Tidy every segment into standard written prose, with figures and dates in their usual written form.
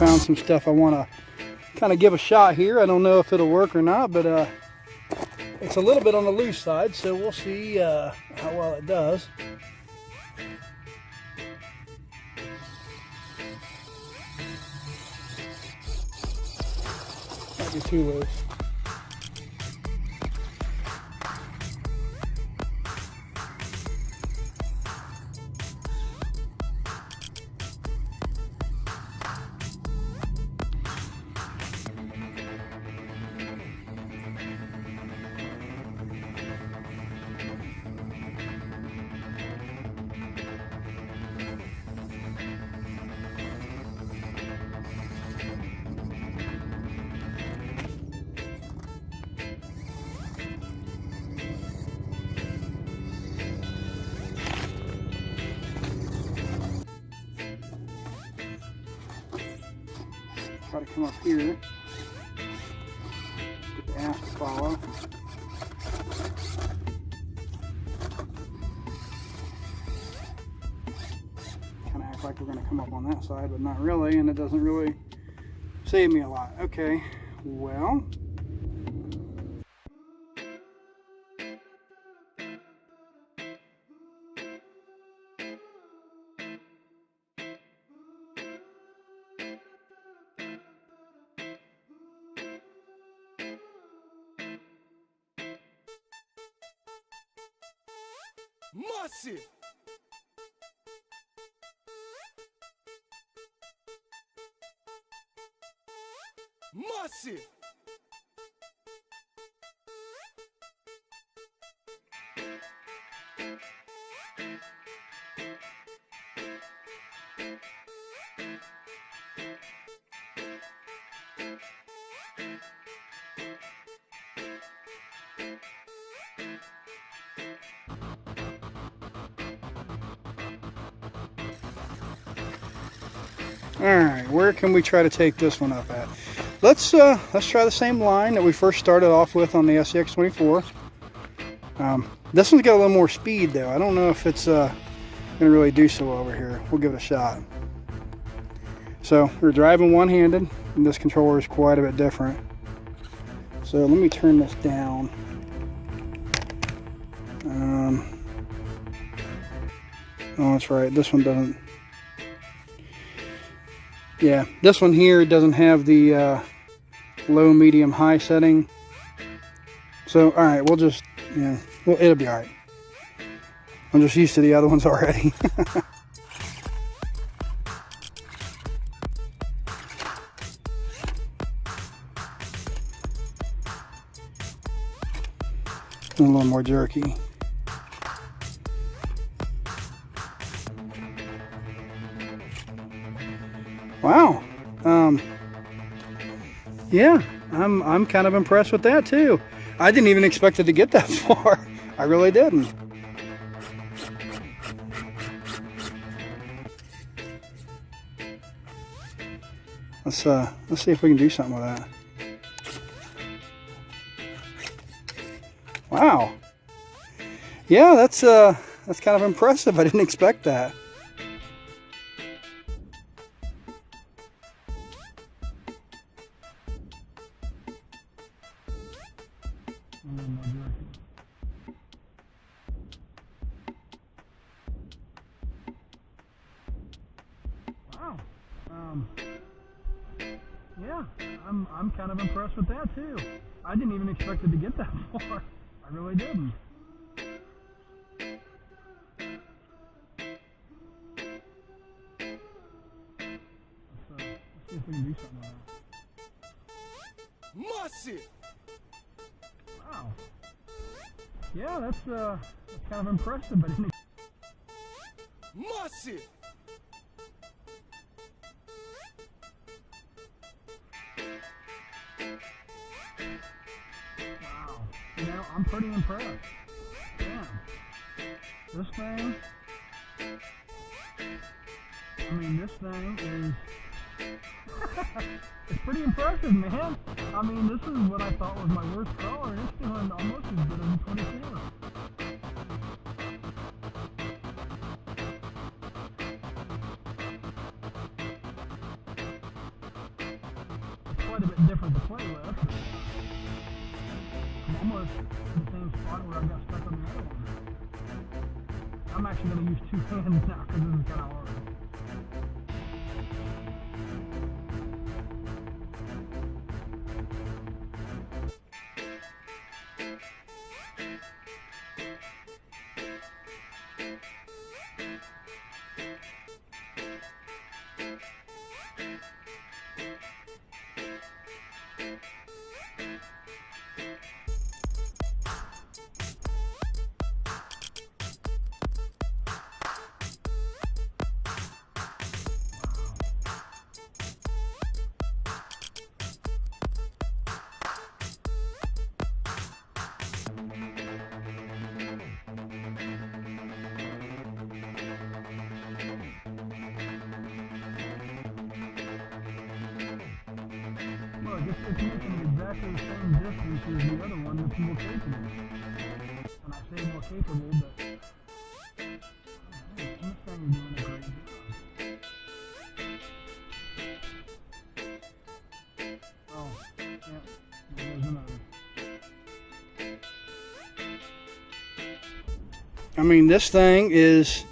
found some stuff I want to kind of give a shot here. I don't know if it'll work or not, but it's a little bit on the loose side, so we'll see how well it does. Might be too loose. Try to come up here, get the aft to follow. Kind of act like we're going to come up on that side, but not really, and it doesn't really save me a lot. Okay, well. Massive! Massive! All right, where can we try to take this one up at? Let's try the same line that we first started off with on the Scx24. This one's got a little more speed though. I don't know if it's gonna really do so over here. We'll give it a shot. So we're driving one-handed, and this controller is quite a bit different. So let me turn this down. Oh, that's right. This one doesn't. Yeah, this one here doesn't have the low, medium, high setting. So, all right, we'll just, yeah, well, it'll be all right. I'm just used to the other ones already. A little more jerky. Wow. Yeah, I'm kind of impressed with that too. I didn't even expect it to get that far. I really didn't. Let's see if we can do something with that. Wow. Yeah, that's kind of impressive. I didn't expect that. Wow. Yeah, I'm kind of impressed with that too. I didn't even expect it to get that far. I really didn't. Let's see if we can do something with that. Massive! Wow. Yeah, that's kind of impressive, but I didn't. Massive! Wow. You know, I'm pretty impressed. Yeah. This thing, I mean, this thing is, it's pretty impressive, man. I mean, this is what I thought was my worst crawler, and it's doing almost as good as a 24. quite a bit different to play with. I'm almost in the same spot where I got stuck on the other one. I'm actually going to use 2 hands now because this is kind of hard. It's making exactly the same distance as the other one that's more capable. And I say more capable, but this thing's doing a great job. Oh, yeah, there's another. I mean, this thing is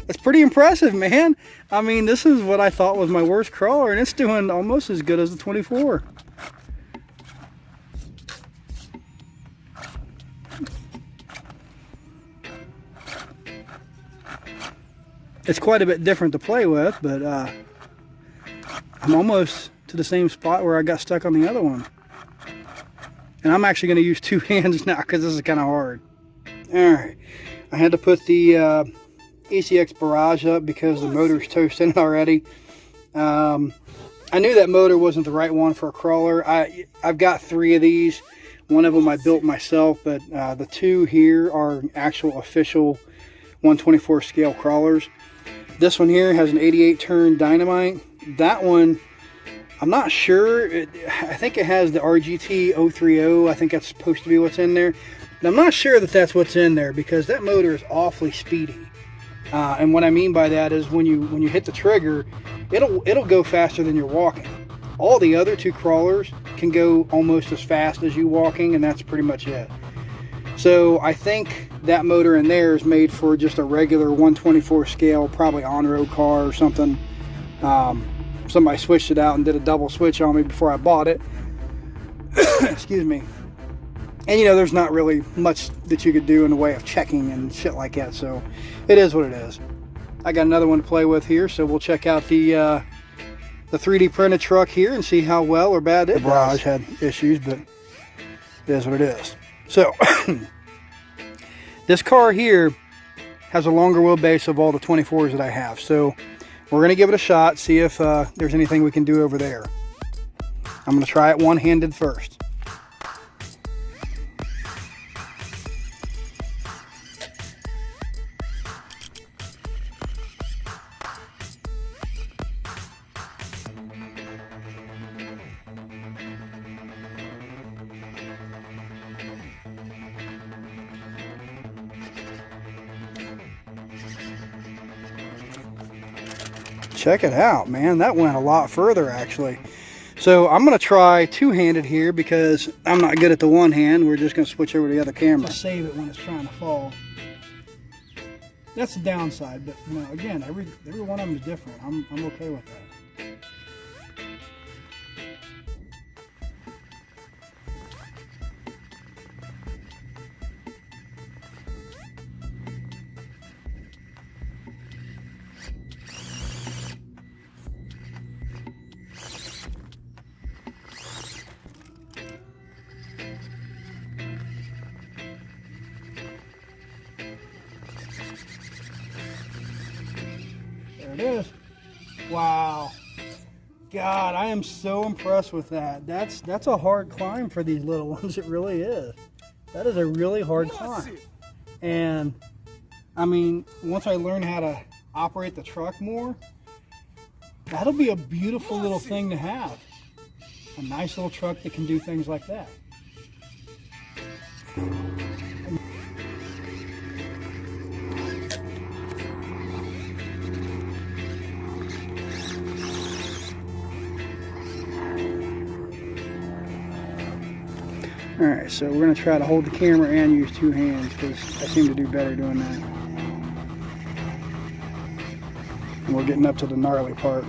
it's pretty impressive, man. I mean, this is what I thought was my worst crawler, and it's doing almost as good as the 24. It's quite a bit different to play with, but I'm almost to the same spot where I got stuck on the other one. And I'm actually going to use 2 hands now because this is kind of hard. All right, I had to put the Scx Barrage up because the motor's toasting already. I knew that motor wasn't the right one for a crawler. I've got 3 of these. One of them I built myself, but the 2 here are actual official 124 scale crawlers. This one here has an 88 turn dynamite. That one, I'm not sure. I think it has the RGT 030. I think that's supposed to be what's in there. And I'm not sure that that's what's in there because that motor is awfully speedy. And what I mean by that is when you hit the trigger, it'll go faster than you're walking. All the other 2 crawlers can go almost as fast as you walking, and that's pretty much it. So I think that motor in there is made for just a regular 124 scale, probably on-road car or something. Somebody switched it out and did a double switch on me before I bought it. Excuse me. And you know, there's not really much that you could do in the way of checking and shit like that, so it is what it is. I got another one to play with here, so we'll check out the 3D printed truck here and see how well or bad it does. The Barrage had issues, but it is what it is. So, this car here has a longer wheelbase of all the 24s that I have, so we're going to give it a shot, see if there's anything we can do over there. I'm going to try it one-handed first. Check it out, man. That went a lot further, actually. So I'm going to try 2-handed here because I'm not good at the one hand. We're just going to switch over to the other camera. Save it when it's trying to fall. That's the downside, but you know, again, every one of them is different. I'm okay with that. There it is. Wow. God, I am so impressed with that. That's a hard climb for these little ones. It really is. That is a really hard climb. And I mean, once I learn how to operate the truck more, that'll be a beautiful little thing to have. A nice little truck that can do things like that. Alright, so we're going to try to hold the camera and use two hands because I seem to do better doing that. And we're getting up to the gnarly part.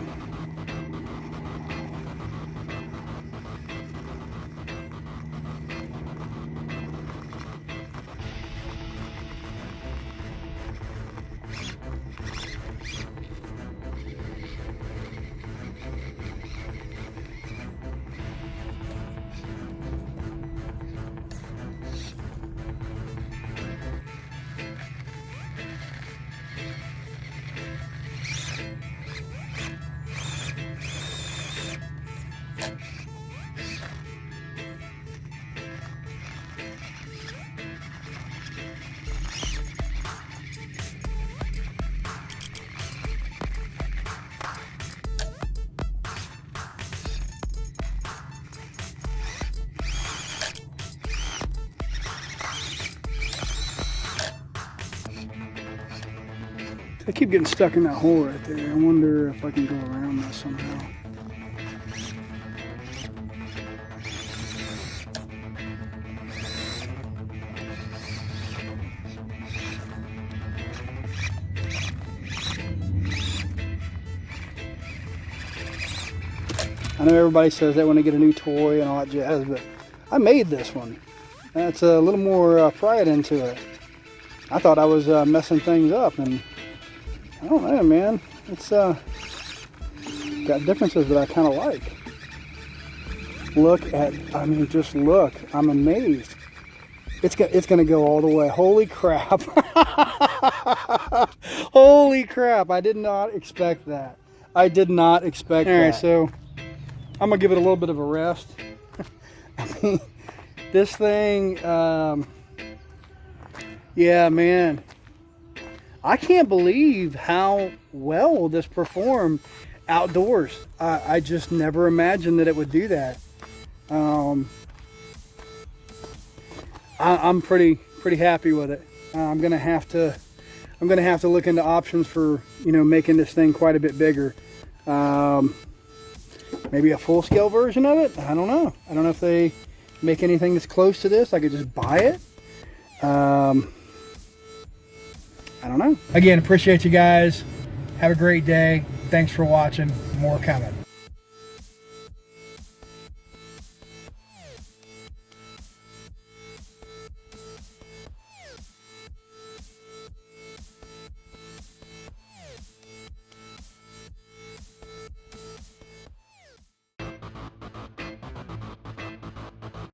I keep getting stuck in that hole right there. I wonder if I can go around this somehow. I know everybody says that when they get a new toy and all that jazz, but I made this one. That's a little more pride into it. I thought I was messing things up, and I don't know, man. It's got differences that I kind of like. Look at, I mean, just look. I'm amazed. It's going to go all the way. Holy crap. Holy crap. I did not expect that. I did not expect that. All right, so I'm going to give it a little bit of a rest. I mean, this thing, yeah, man. I can't believe how well this performed outdoors. I just never imagined that it would do that. I'm pretty happy with it. I'm gonna have to look into options for, you know, making this thing quite a bit bigger. Maybe a full-scale version of it. I don't know. I don't know if they make anything that's close to this. I could just buy it. I don't know. Again, appreciate you guys. Have a great day. Thanks for watching. More coming.